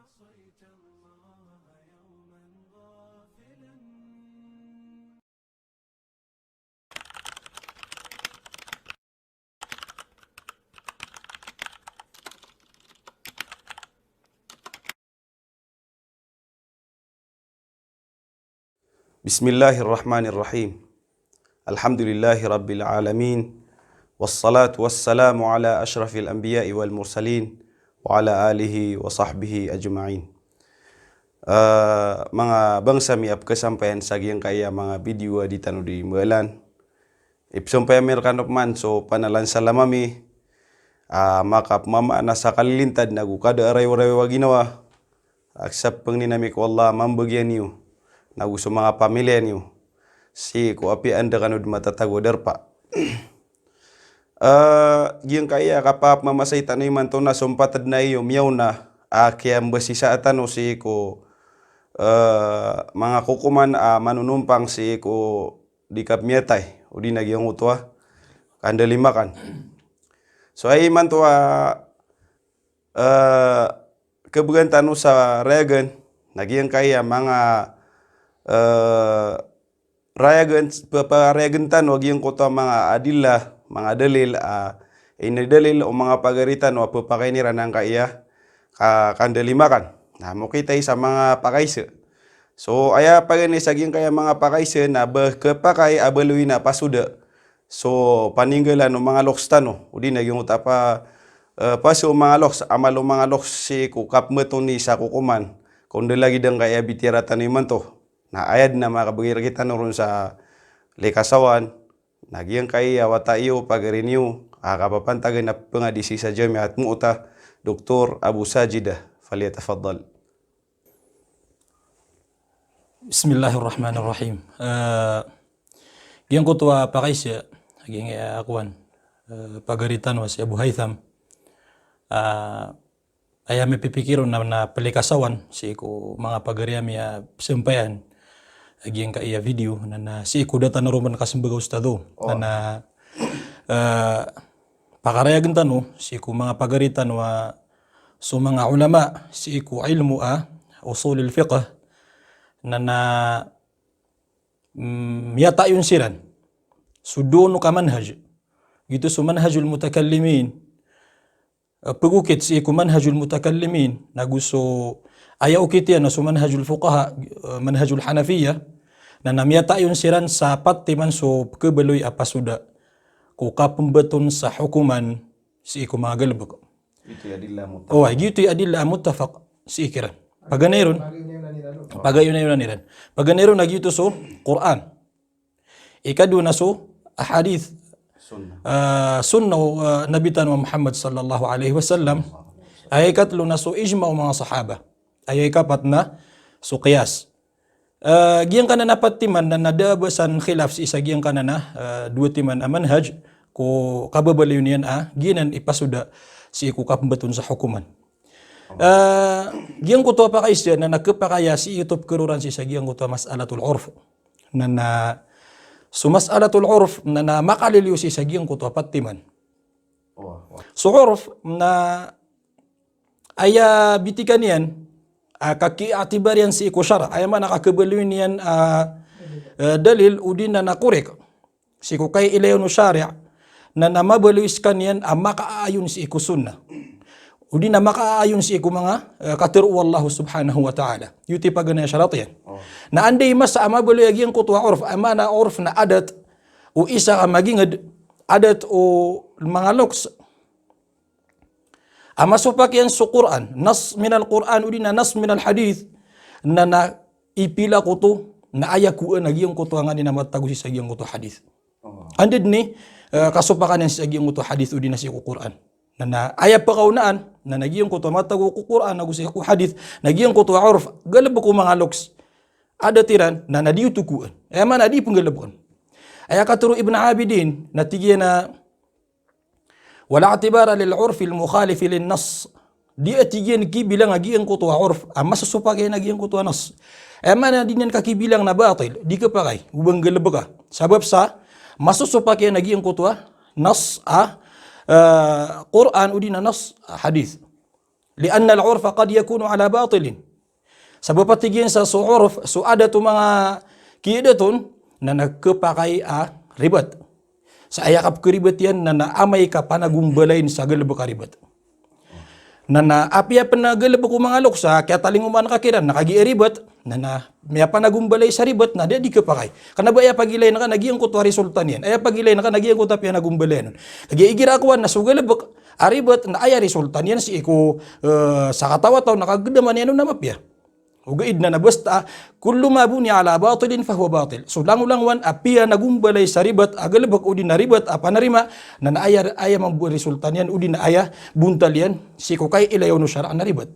عصيت الله يوما غافلا. بسم الله الرحمن الرحيم. الحمد لله رب العالمين، والصلاة والسلام على أشرف الأنبياء والمرسلين وعلى آله وصحبه أجمعين. Mga bangsa mi kesampaian sagiang kaya mga video di tanu di melan. Ipsampay merkanok man so panalan salamami. Maka mama nasa kalilintad nagukada aray-aray waginawa. Aksap pangninamik wallah mambagyan niyo. Nagusto mga pamilya niyo. Si ko api anda kanu matatago darpa. Giyang kaya kapap mamasay tanay man to na sumpatad na iyo miyaw na kaya mbasisa atano si ko mga kukuman manunumpang si ko di kapmiatay o di nagyang utwa kanda limakan. So ay man to kebugan tanu sa reagan nagyang kaya mga rayagan papareagantan wag yung kuto mga adilla mga dalil inadalil o mga pagaritan o papakainiran ng kaya kandalimakan na mo kitay sa mga pakaisa. So aya pagani saging kaya mga pakaisa na kepakay abaluin na pasuda. So paninggalan o mga lokstano udi nagyong utapa paso mga loks amalo mga loks si kukapmeton ni sa kukuman kung lagi dang kaya bitira taniman to. Na ayad na makabagir kita noron sa likasawan, nagyang kaya watayo pagarinyo, kapapantagan na pangadisi sa jamiat mu'ta, Dr. Abu Sajidah, falyatafaddal. Bismillahirrahmanirrahim. Giyang ko tuwa pakaisya, giyang akuan, pagaritan was Abu Haytham, ay may pipikiron na palikasawan, si ko mga pagariyami sampayan, aging ka iya video na si ikudatan na roman kasimbaga ustado na pakarayagan tano si iku mga pagaritan wa so mga ulama si iku ilmu usul al-fiqh na miyata yun siran sudono ka manhaj gitu so manhajul mutakallimin pagukit si iku manhajul mutakallimin naguso ayaw kitiya na so manhajul fuqaha, manhajul hanafiyya, na namiyata yun siran sa pati man so kebeloy apasuda ko kapembeton sa hukuman si iku mga galbag. Itu adillah muttafaq. Gitu adillah muttafaq si ikiran. Paganeron, pagayon na yun niran. Paganeron na gitu so Quran. Ikadu na so ahadith sunnah nabitan wa Muhammad sallallahu alaihi wasallam. Ay katlo na so ijma mga sahaba. Ay kapat na so qiyas. Giyang kana napat timan na nadabasan khilaf si isa giyang kana na dua timan manhaj ko kababaliw niyan ginan ipasuda si iku kapembeton sa hukuman. Giyang ko to pa kaisya na nakapakaya si YouTube keruran si isa giyang ko to mas'alatul urf na so mas'alatul urf na makaliliw si isa giyang ko to patiman. So urf na aya bitikan yan kaki atibarian si iku syara ay man nakakabaluin yan dalil udin na nakurek si iku kay ilayon syari' na namabaluis kan yan makaayon si iku sunnah udin na makaayon si iku mga katiru Allah subhanahu wa ta'ala yuti pagana syarat yan na anday mas amabaluy agyan kutwa urf amana urf na adat o isa magingad adat o mga loks masupak yan sa Quran, nas minal Quran udi na nas minal hadith na ipila ko to na ayakuan nagyang ko to nga ni namatago si sagyang ko to hadith. Andid ni kasupakan yan si sagyang ko to hadith udi na si Quran. Na ayap pa kaunaan na nagyang ko to matago ko Quran nagu si ko hadith nagyang ko to urf galab ko mga loks ada tiran na nadiu tukuan. Man adi penggalabon. Aya katuru Ibn Abidin na tigya na wala atibara lil urfi al mukhalif lin nas dia tigyan ki bilang agian ko to urf masusupagay na agian ko to nas mana dinyan ka ki bilang na batil di ka pakay ubang galabaka sabab sa masusupagay na agian ko to nas Quran udi na nas hadith lianna al-urfa qad yakunu ala batilin. Sebab patigyan sa urf, ada tu mga kiidaton na nagkapakai ribat. Sa ayakap keribet yan na naamay ka panagumbalain sa galaba karibat. Na apya panagalaba ko mga loksa, kaya taling uman kakiran, nakagi-ribat, na may panagumbalay sa ribat na di kapakai. Kana ba pagilay na ka nagiyang ko to resultan yan. Ay pagilay na ka nagiyang ko tapya nagumbalain. Kagi-igira ko na sugalaba aribat na aya resultan yan si iko sa katawa-taw nakagdaman yan na mapya. Ugaid na basta kullu ma buni ala batilin fa huwa batil. So lang-langwan apia nagumbalay sa ribat agalabak udi na ribat apa narima na aya mang resultan yan udi na aya buntal yan si ko kay ilayaw no syara na ribat.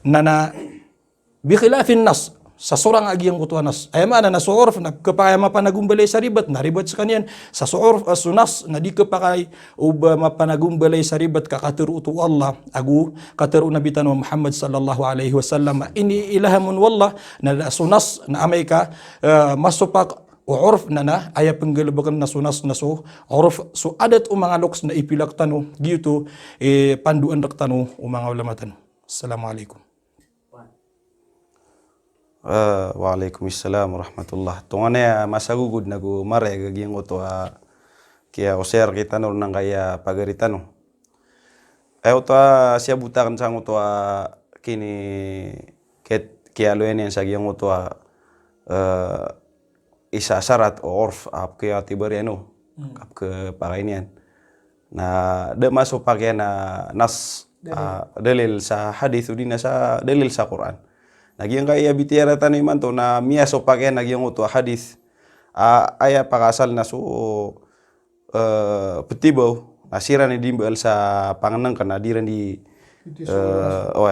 Na bi khilafin nas sa surang agiyang kutuanas ay mana na suurf na kapaya mapanagumbalay sa ribat na ribat sa kanyan sa suurf sunas na di kapakay uba mapanagumbalay sa ribat kakaturu tu Allah agu kataru nabi tanu Muhammad sallallahu alaihi wasallam ini ilahamun wallah na sunas na amay ka masupak urf na aya penggalabakan na sunas na so urf so adat mga loks na ipilak tanu gitu panduan rak tanu mga ulamatan. Assalamualaikum. Waalaikumsalam warahmatullah. Tungane masagugud nagu mare gagiyang uto kia oser kita nur nang kaya pagaritano. Uto siya butakan sang uto kini kia lo yan sa giyang uto isa syarat orf ap kia tibariano ap ke pakainian. Na de masuk pakaian nas dalil sa hadis udina sa dalil sa Quran. Nagyang kaya bitiara tani man to na miya so pake nagyang uto hadis aya pakasal na so petibaw nasira ni dimbal sa panganang kana adiran di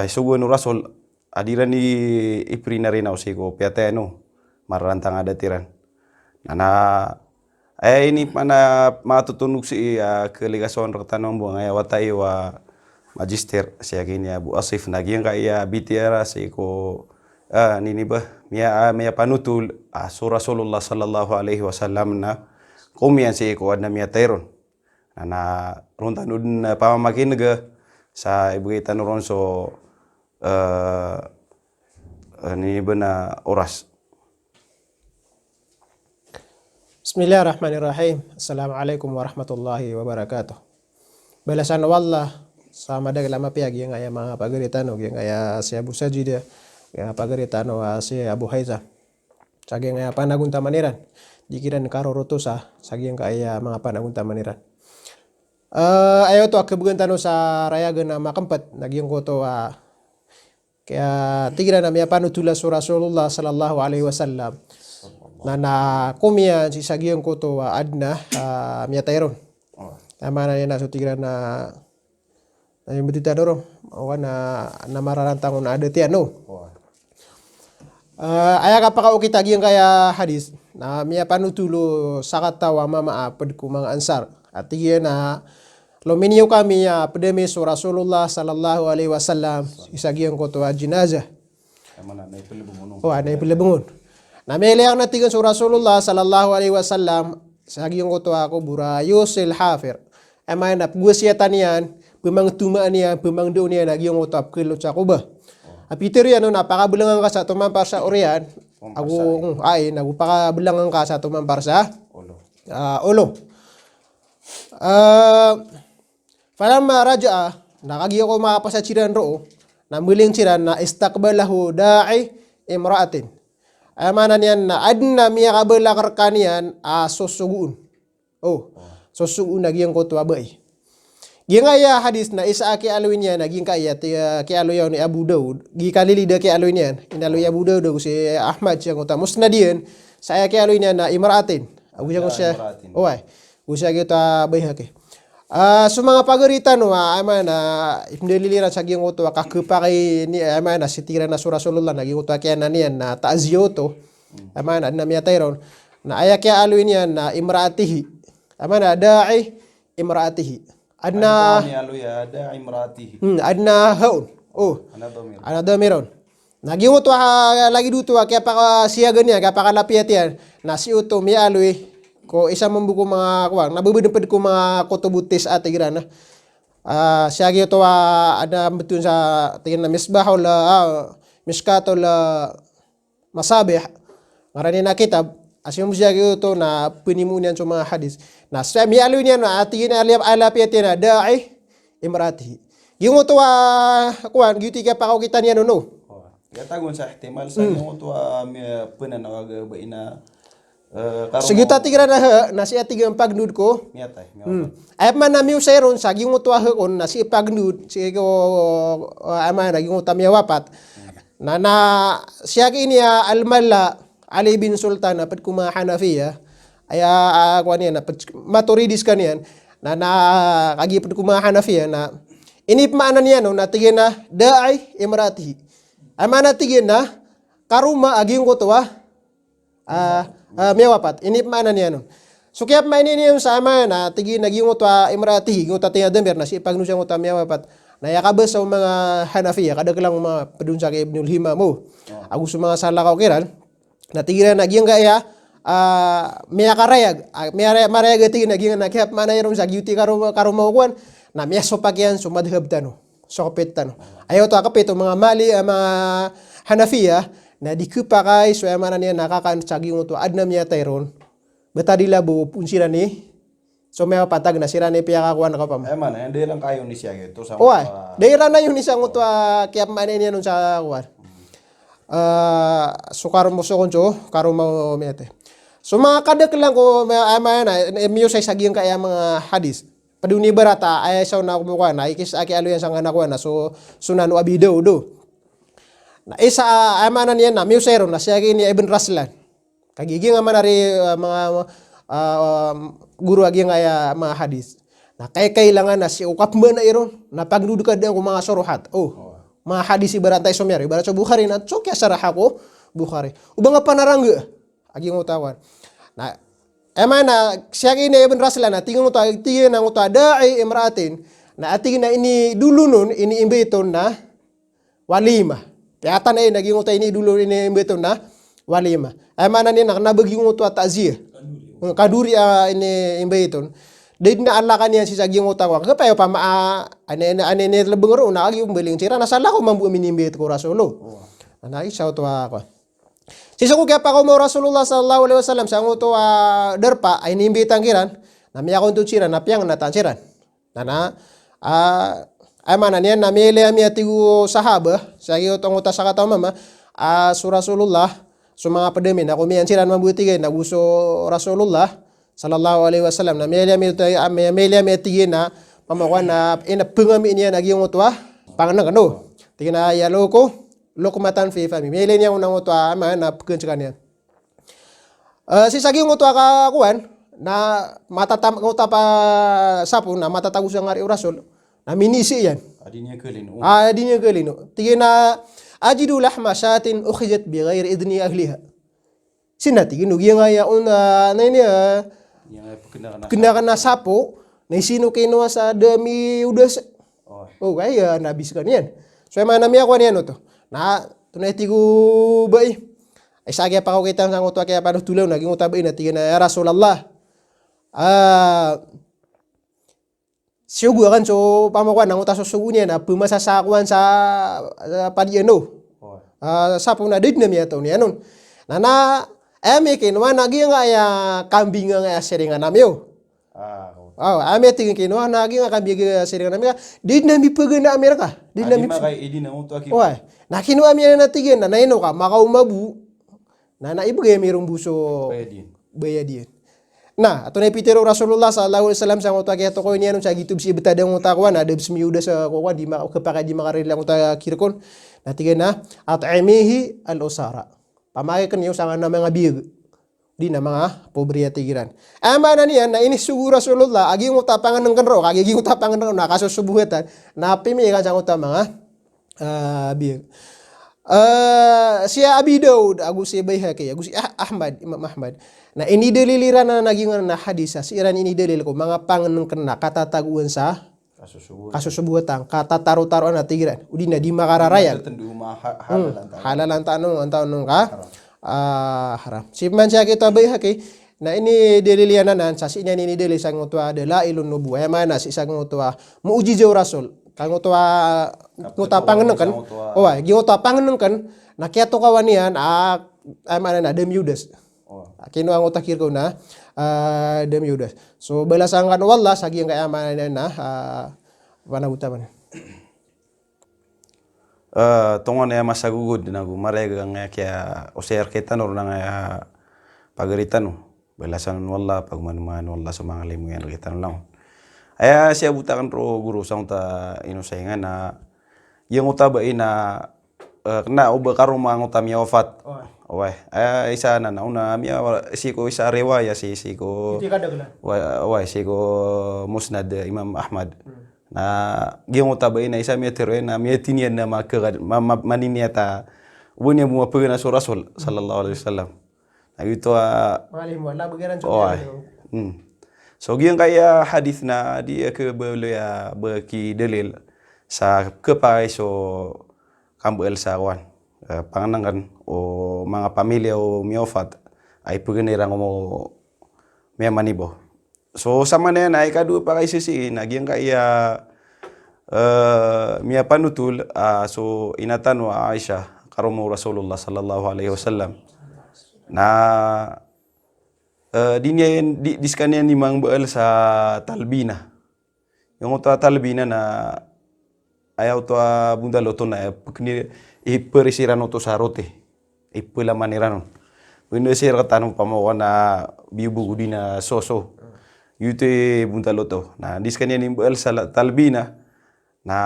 sugo no rasul adiran di ipri na rin ko piate no marantang ada tiran na ini mana matutunog si keligason raktanong buang aya watay wa magister siya kini Abu Asif nagyang kaya bitiara si ko nini ba miya panutul so Rasulullah sallallahu alaihi wasallam na kumian si ko na miya tayron na runtan udin pamamakin ga sa ibigay tanuron so nini ba na oras. Bismillahirrahmanirrahim. Assalamualaikum warahmatullahi wabarakatuh. Balasan wallah sa madagala mapiyag yung aya mga pagaritano yung aya si Abu Sajid yung pagaritano si Abu Haiza sagi yung aya panagunta maniran dikiran karoruto sa sagi yung aya mga panagunta maniran ayo to akabugantano sa rayagan na makampat nagyong ko to kaya tigiran na miya panutula sa Rasulullah sallallahu alaihi wasallam na kumiya si sagi yung ko to adna miya tayron tama na yan na so tigiran na yung betita doro na mararantang na ada tiano aya kapaka ukita giyang kaya hadis na miya panutulo sakatawa mama apad ko mga ansar at tigiyan na luminyo kami pedemi so Rasulullah sallallahu alaihi wasallam isagiyang ko to jinazah na ipilabungon na meleang natigan so Rasulullah sallallahu alaihi wasallam sagiyang ko to ako burayusil hafir amay na pagwasiyatan yan pemang tumaan niya, pemang doon niya nagyong utap kilo sa kuba. Peter yan, napakabulangan ka sa tumampar sa Orian. Ako, napakabulangan ka sa tumampar sa ulo. Falamma raja'a, nakagiyo ko makapasachiran roo, na muling chiran na istakbalahu da'i imra'atin. Amanan yan na adna miya kabalakar kaniyan susugun. Susugun nagyang ko tuwabay. Yung kaya hadis na isa ki aluin niya naging kaya ki aluyaw ni Abu Daud gi kalilida ki aluin niya inaluy Abu Daud si Ahmad siya ko ta musnadiyan saya ki aluin niya na imra'atin agu siya ko siya usya kita bayhake so mga pagaritan no ama na imdalilira sa gyung uto kakupakay ni ama na sitira na sa Rasulullah naging uto kaya na niyan na ta'ziyo to ama na miyatayron na aya ki aluin niya na imra'atihi ama na da'i imra'atihi adna haun anadamiron naging uto lagi duto kaya pa siya ganyan kaya pa kalapiat yan na si uto mi aloy ko isa mambuko mga kuwang nabubudupad ko mga kutubutis at igrana Siya gitu ada betul sa tingin na misbahul miskatul masabih ngaran na kitab asyum siya gitu na penimunian sa mga hadis. Na sa mi alu niya na atin alapiatin na da'i imratihi. Yung to kuan gitu ka pa kita niya no. Gatagon sa ihtimal sa yung to pananawag ba ina Sige tatigira na siya tigang pagnud ko. miyatay. Ay man na miusayron sa ging utwa kon na si pagnud si ko ama na ging utamya wapat. Na siya kini almala Ali bin Sultan na pad kuma Hanafiya aya kuan yan na maturidis kaniyan na kagi pad kuma Hanafiya na inip maanan niya no na tigin na da'i imratihi. Ay man na tigin na karuma aging utwa mewapat inip maanan niya no. So kaya mainin niya sa ama na tigi naging utwa imratihi yung tatinga dember na si pagnu siya utwa mewapat na yakabas sa mga Hanafiya kada lang mga padun sa kay Ibnul Hima mo. Agus mga salakaw kiran na tigi na naging gaya miya karayag marayag tigi naging nakyap mana yung sa gyuti karumakuan na miya sopakyan sumadhab tano sokopet tano. Ayaw to akapit mga mali mga Hanafiya na di kupakay so mana niya nakakan sa gyung to adna miya tayron betadi labo punsira ni so may patag na sira ni piya kakuan ka pam. Man, hindi lang kayo ni siya gitu sa Oy, daira na yun isang to kaya manin niya nun sa kuan. So karon mo so konjo karon mo mete. So mga kadak lang ko ama na miyo sa sagyang kaya mga hadis. Paduni barata ay sa na kumukuan na ikis aki alo yan sa anak ko na so sunanu abido do. Na isa amanan yan na musero na siya ni Ibn Raslan. Kagiging nga manari mga guru agi nga mga hadis. Na kailangan na si ukap mo na iron na pagdudukad ang mga suruhat. Mga hadis ibarantay somyari. Ibarat sa Bukhari na so kaya sarah ko Bukhari. Ubang nga panarangga agi ngutawan. Na na siya ni Ibn Raslan na tingin ang uta da'i imratin na ating na ini dulu nun ini imbeton na walima. Kaya na naging utay ni dulu ini imbeton na walima. Ay mana ni naknabaging utwa ta'ziyah. Kaduri ini imbeton. Dahil na ala kaniya si sagyong utawa. Kapayo pa ane lebeng ro na agi umbeling sira nasala ko mambu minimbet ko Rasulo. Anai sa utwa ko. Sisa ko kaya pa ko mo Rasulullah sallallahu alaihi wasallam sa nguto derpa ay nimbitan kiran na miya kon tutsira na piyang natansiran. Nana ay mana niyan na mele mi atigu sahaba sa iyo tong uta sa kataw mama su Rasulullah so mga padami na kumiyan siran mabuti kay naguso Rasulullah sallallahu alaihi wasallam na mele mi atigu na pamakuan na inapungami niya naging utwa panganang ano tingin na yalo ko lokumatan fi fami mele niya unang utwa ama na pukun sa kanya si saging utwa ka kuan na matatam utwa pa sapo na matatagus ang ari Rasul na minisi yan. Adinya kelino. Adinya kelino. Tingin na ajidu lahma syatin ukhijat bi ghairi idni ahliha. Sina tingin ugi nga ya una na ini Yang kenakan na sapo na sino kinuha sa demi udas. Oh kaya nabiskan yan. So mana miya ko niyan to. Na tunay tigo bay. Ay sagya pa ko kita sang utwa kaya paano tulaw naging utabay na tingin na Rasulullah. Siugu kan so pamakuan nang utas susugu niya na pumasasakuan sa padiano. Sapo na did na miya to niya nun. Na ame kinuha nagi nga ya kambing nga seringan namyo. Ame tingin kinuha nagi nga kambing nga seringan namyo. Did na mi pagana Amerika. Did na mi makay edi na uto aki. Oy, na kinuha miya na tingin na naino ka makaumabu. Na naibigay mirong buso bayadin. Nah, ato na pitero Rasulullah sallallahu alaihi wasallam sa uta kaya to ko niya sa gitub si betada ng uta ko na debs miuda sa ko di makapaka di makarila uta kirkon. Natigan na at'imihi al-usara. Pamay kan yung sa mga big di na mga pobriya tigiran. Ama na niyan na ini sugu Rasulullah agi uta pangan ng kanro agi uta pangan ng na kasusubuhatan na pimi kan sa uta mga big. Siya Abi Daud agus si Baihaqi agus Ahmad Imam Ahmad na ini daliliran na naging na hadis sa iran ini dalil ko mga panganong kena katataguan sa kasusubuhatan katataru-taruan na tigiran udi na di makararayan halalan tanong ka haram si man siya kita Baihaqi na ini deliliananan sa sinya ni deli sang utwa dalailun nubuwah mana si sang utwa muujizau rasul kang utwa nguta pangeneng kan gi utwa pangeneng kan na kiato kawanian mana na dem Yudas kino ang utakir ko na dem Yudas so balasangan wallah sagi yang kaya mana na wana utaman tongon ya masagugud na gumarega nga kaya user kita nor na nga pagaritan balasan wallah pagmanuman wallah sa mga limu yan kita lang aya siya butakan ro guru sang ta inusayngan na yung utaba ina kena uba karon mga utami wafat Wah, isa na nauna miya siko isa riwaya siko siko musnad Imam Ahmad na giyong utaba ina isa miya tiro na miya tinian na maniniata ubunya mo pagana sa Rasul sallallahu alaihi wasallam na ito so giyong kaya hadith na di ke beloya beki dalil sa kepai so kambel sa wan panganangan o mga pamilya o miofat ay paganirang mo may manibo. So sama na yan ay kadu pa kay sisiin nagyang kaya miya panutul so inatan wa Aisha karumo Rasulullah sallallahu alaihi wasallam na diskanya ni mang baal sa talbina. Yung ta talbina na ayaw to bundaloto na iperisiran to sa rote ipulamaniranon wino sir katanong pamoko na biubugo na soso yute buntaloto na diskanya nimbal sa talbina na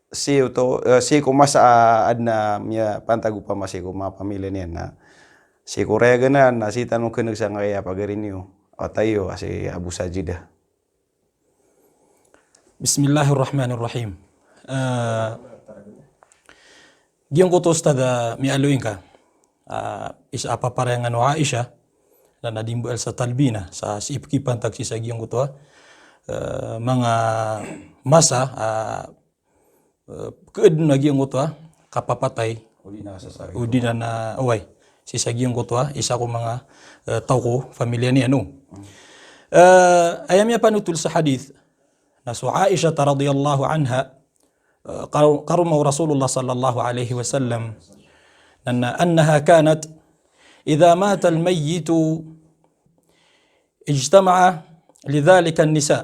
si ko mas adna miya pantagu pa masiko mga pamilya niya na si Korea ganan na si tanong keneg sa kaya pagarin niyo o tayo kasi Abu Sajida. Bismillahirrahmanirrahim. Giyong ko to ustada mialuin ka isa apa parehangan no Aisha na nadimbuel sa talbina sa siipkipan tagsi sa giyong ko to mga masa keed na giyong ko to kapapatay udina na away si sa giyong ko to isa ko mga tao ko pamilya ni ano ayam niya panutul sa hadith na so Aisha radhiyallahu anha قرمه رسول الله صلى الله عليه وسلم أنها كانت إذا مات الميت اجتمع لذلك النساء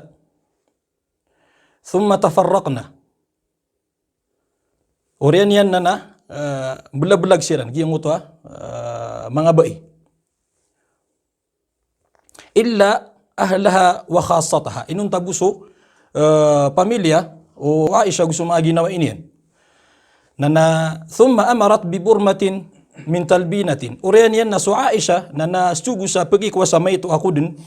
ثم تفرقنا وريني أننا بلغ سيران كي يموتوا منغبئي إلا أهلها وخاصتها إنهم تبسوا pamilya o Aisha gusto mga ginawa iniyan. Thumma amarat bi burmatin min talbinatin. Uriyan yan na so Aisha na nastugo sa pagkikwa sa may ito ako din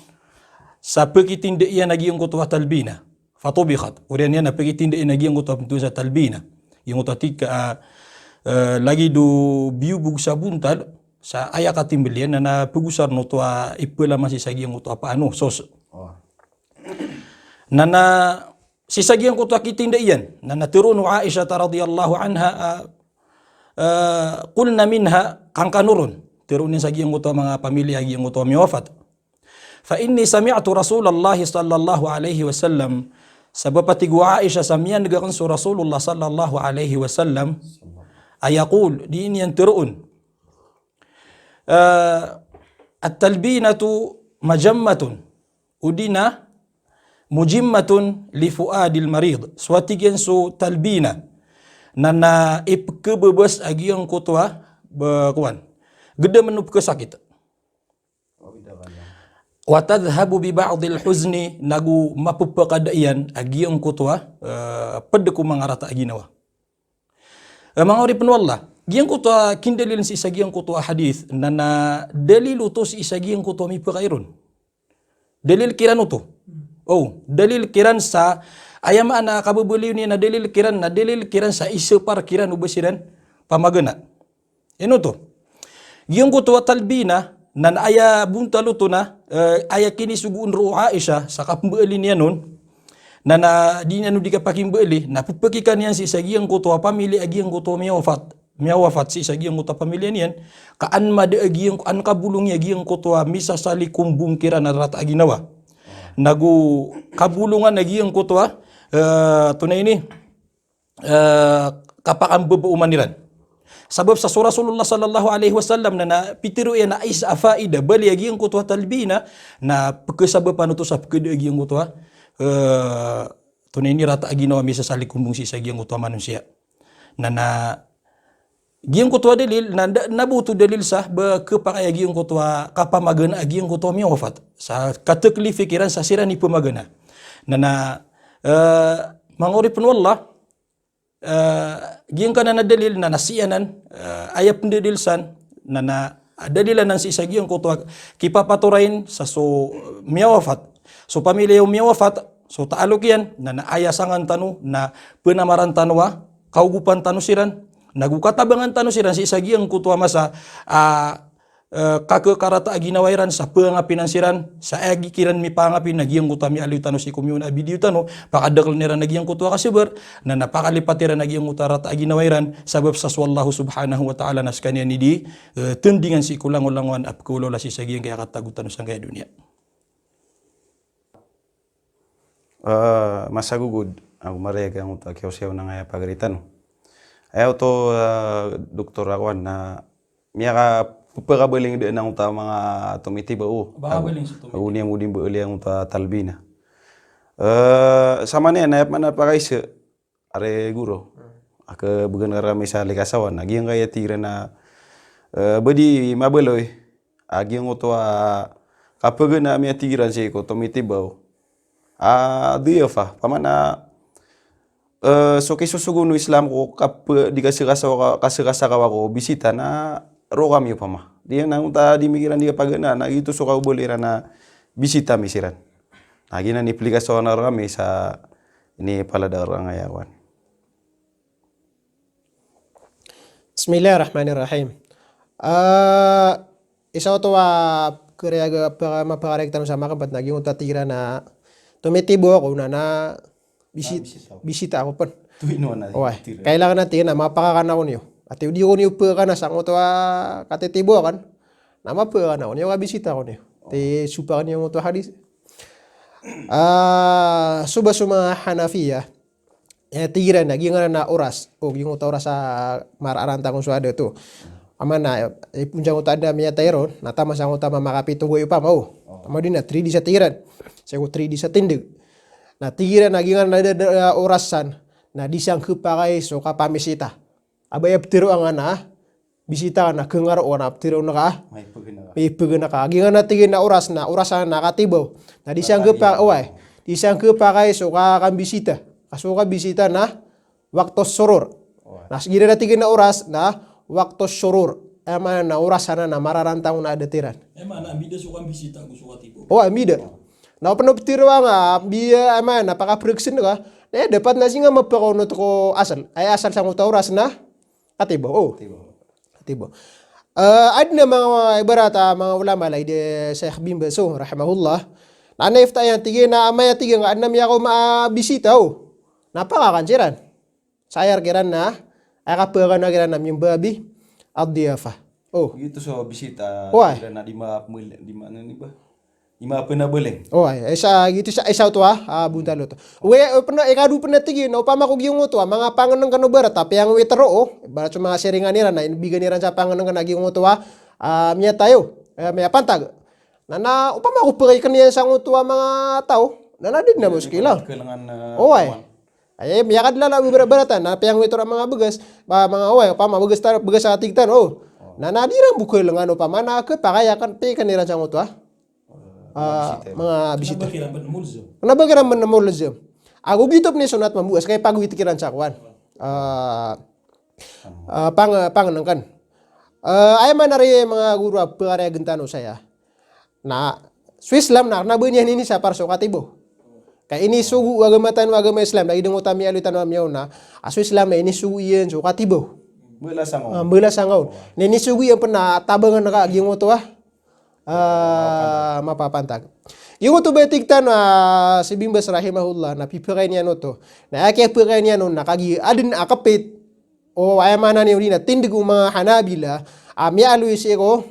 sa pagkitindi iyan nagiyong kutuwa talbina. Fatubikhat. Uriyan yan na pagkitindi iyan nagiyong kutuwa sa talbina. Yung kutuwa tika lagi do biubug sa buntal sa ayak atimbilian na napagusar no tuwa ipula masisagiyong kutuwa paano sos. Sisagihan ko to kitinda iyan na naturun Aisha radhiyallahu anha qulna minha kang kanurun tirunin sagihan ko to mga pamilya giyan ko to miwafat fa inni sami'tu Rasulullah sallallahu alaihi wasallam sabapati Aisha samian gakan su Rasulullah sallallahu alaihi wasallam ayaqul di iniyan tirun at-talbinatu majammatun udina mujimmatun li fuadil marid swatigen so talbina na ipkebebes agiyang kutwa kuan gede menup kesakit wa tadhhabu bi ba'dil huzni nagu mapupakadaian agiyang kutwa pedku mangarata aginawa mangori penwallah giyang kutwa kindalil si sagiyang kutwa hadith na dalilu to si sagiyang kutwa mi pakairun dalil kiran to dalil kiran sa ayam ana kabubuliw ni na dalil kiran sa isupar kiran ubasiran pamagana. Ino to. Yung kutuwa talbina nan aya buntalo to na aya kini suguun ro Aisha sa kapmbeuli niya nun na di niya no di ka pakimbeuli na pupakikan niyan si sagiyang kutuwa pamili agiyang kutuwa mi wafat mia wafat si sagi yang uta pamilya niyan kaan made agi yang an kabulung agi yang kutwa misa sali kumbung kira na rata agi nawa nagu kabulungan agi yang kutwa tunay ini kapakang bebauman sabab sa Rasulullah sallallahu alaihi wasallam na pitiru ya na is afaida bali agi ang kutwa talbina na pagkasabab panuto sa pagkada agi ang kutwa tunay ni rata agi nawa misa sali kumbung si agi ang kutwa manusia na giyang kutwa dalil na nabuto dalil sa kepakay agi ang kutwa kapamagana agi ang kutwa mi wafat sa katekli fikiran sa sira ni pemagana na mangori pun wallah giyang kana na dalil na nasiyanan ayap ndadilsan na dalilan ng si isagi ang kutwa kipapaturain sa so miyawafat so pamilya yung miyawafat so taalog yan na naayasangan tanu na penamaran tanwa kaugupan tanu siran nagukatabangan tanu siran si isagi ang kutwa masa kakekarata aginawairan sa pangapinan siran sa agi kiran mi pangapin nagyang kutwa mi aliw tanu si kumyun abidiw tanu pakadakal nira nagyang kutwa kasiber na napakalipatira nagyang utarata aginawairan sabab sa wallahu subhanahu wa ta'ala naskanya ni di tendingan si kulang-ulangan apkulola si sagi yang kaya katagutan sang kaya dunia masa gugud aku marega ang uta kyo siya nang pagaritan ayaw to doktor ako na miya ka pagkabaling din ang uta mga tumitiba babaling sa tumitiba ako niya mo din bauli ang uta talbina sama niya nayap man napakaisa are guro aka bugan karami sa likasawan agi ang kaya tira na badi mabaloy agi ang uta kapag na miya tiran siya ko tumitiba dia fa pamana so kisusuguno Islam ko kap di kasirasa ko bisita na ro kami pa ma dia nang ta di mikiran dia pagana na itu so ka boleh na bisita misiran lagi na ni aplikasi na kami sa ini paladar ang ayawan. Bismillahirrahmanirrahim. Isa to kerja mapakarek tanong sama kapat naging utatira na tumitibo ako na bisita ako pun. Kailangan natin na mapakakan ako niyo. At hindi ko niyo pa na sang ito katitibo kan. Na mapakakan ako niyo bisita ako niyo. Te supa niyo ito hadis. Suba suma Hanafiya. Tira na gingan na oras. O yung oras sa mararanta kung suada to. Amana punjang utada miya tayron natama sang utama makapito go pa mau. Tama din na 3D sa tiran. Saya 3D sa tindig. Na tira na gingan na orasan na disang kepakai so kapamisita. Abay aptiro ang ana bisita na kengar o na aptiro na ka. May pagana ka. Gingan na tigin na orasan na katibaw. Na disang kepakai disang kepakai so kan bisita. Kaso ka bisita na waktu surur. Nah segini na tigin na oras na waktu surur. Emang na orasan na mararantang na ada tiran. Emang na ambida suka bisita ko suka tibo. Oh ambida. Na penoptiro nga biya emang na pakapriksin ka. Na dapat na singa mapakaw ko asal. Ay asal sang oras na katibo. Oh. Katibo. Ada na mga ibarata mga ulama lay de Syekh bin Baz rahimahullah. Na naifta yan tigin na amaya tigin nga anam ya ko mabisita oh. Napakakansiran. Sayar kiran na ay kapagan na kiran na yung babi ad-diyafa. Oh. Gitu so bisita kira na di ma penabeling. Oh ay isa gitu sa isa to buntalo to. We pernah ikadu pernah tigin no pama ko gyung to mga panganong kano barat tapi yang we tero barat mga seringan nira na inbigan nira sa panganong kana gyung to miya tayo miya pantag. Na upama ko pagay kaniya sa to mga tao na din na muskila. Oh ay. Ay miya kadla baratan na yang we tero mga bugas mga oy pama bugas sa tigtan oh. Na nadirang bukol ngano pama na ke pakayakan pe kanira sa to mga bisita. Kenapa kira menemulzam? Aku gitu nih sunat membuat kayak pagu itu kiran cakwan. Pangenengkan. Ay manari mga guru pare gentano saya. Na Islam na bunyan ini sa parso katibo. Kaya ini sugu agama Islam lagi deng utami alutan wamiyaw na aso Islam ini sugu iyan so katibo. Bela sangaw. Ini sugu yang pernah tabangan na kaaging mo to mapapantag. Yung ito betigtan si Bin Baz rahimahullah na pipiray niya no to. Na ake pipiray niya no nakagi adin akapit o ay mana ni udina tindig mga Hanabila mi alu isi ko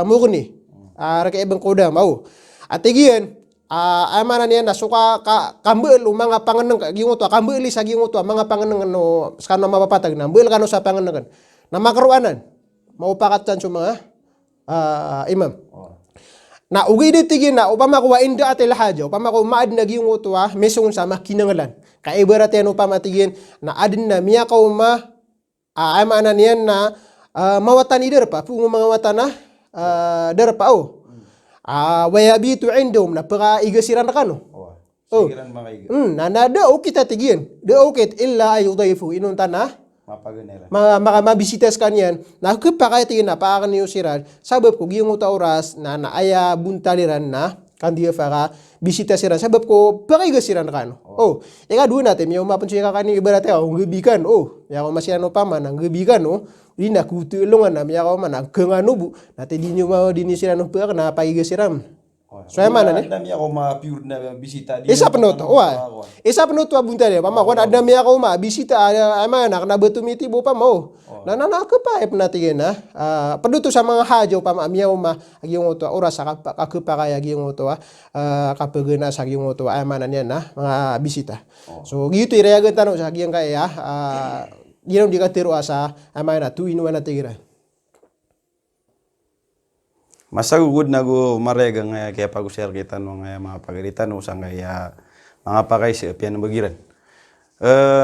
Mughni raka Ibn Qudamah atigian ay mana niya na suka kambel mga panganang gingo to kambel sa gingo to mga panganang no skano mapapatag na bel kano sa panganang na makaruanan maupakatan sa mga imam na ugay ditigin na upama ko inda atil haja upama ko maad na gingo to mesong sa makinangalan kay ibarate upama tigin na adin na miya ka ay mana niyan na mawatan ider pa pungo mga watan na der pa wayabitu indum na para igasiran na kano Sigiran mga iga. na dao kita tigin dao kit illa ayudaifu inunta na Mapaganera. mabisitas kanyan na kapakay tigin na paakan niyo siran sabab ko giyong uta oras na naaya buntaliran na kandiya faka bisita siran sabab ko pakaiga siran na kano ika doon natin yung mapunsi ka kanina ibarate ang gabikan yako masyan pa man ang gabikan di na kutulungan na yako man ang kangano bu natin di nyo mau din siran ng paka na paiga siram so ay mana ni Dami ako ma-pure na bisita. isa penuto isa penuto buntali pama ko ada mi ako ma bisita ay mana na betumiti bo pa mo na kepa ay penatigin na penuto sa mga hajo pama mi ako ma agiyong uto oras sa kakepakay agiyong uto kapagana sa agiyong uto ay mana niyan na mga bisita so gitu irayagan tanong sa agiyong kaya ginong di katiro asa ay mana tuinuan na tigira Masagugod na go marega nga kaya pag-share kita no nga mga pagalitan no sang kaya mga pakay si apian bagiran.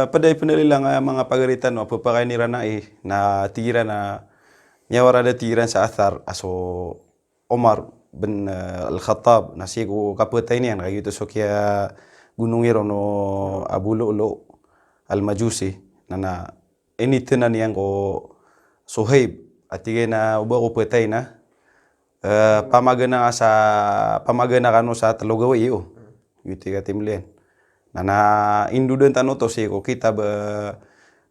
Paday panalila nga mga pagalitan no papakay ni rana na tira na nyawara da tiran sa athar aso Omar bin Al-Khattab na sigo kapatay niyan kaya ito so kaya gunung iro no Abu Lu'lu Al-Majusi na initinan niyan ko Suhaib at na uba ko patay na pamagana kano sa Talugaw iyo. Gitu ka timlian. Na indudan tano to si ko kitab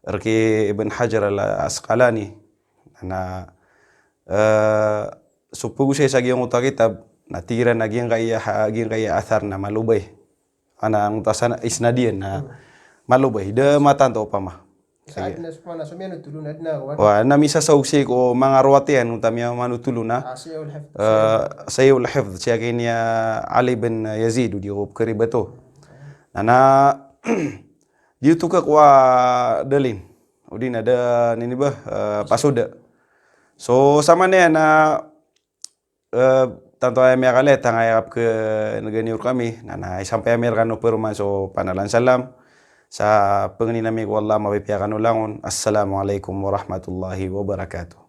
Arki Ibn Hajar al-Asqalani. Na supugo siya sa giyong uta kitab na tira na giyang kaya athar na malubay. Ang tasana isnadian na malubay. De matanto pa ma. Saat na semana sumian tulun adna ko na misa sa uksi ko mga rawatian kung tamya manutulo na sayul hifd siya kanya Ali bin Yazid di ko karibato na dito ka kwa dalin udi na da nini ba pasoda so sama na yan na tanto ay may kalet ang ayap ke naganiur kami na sampai Amerikano peruman so panalan salam sa pengeninami ko Allah mabipiakan ulangon. Assalamualaikum warahmatullahi wabarakatuh.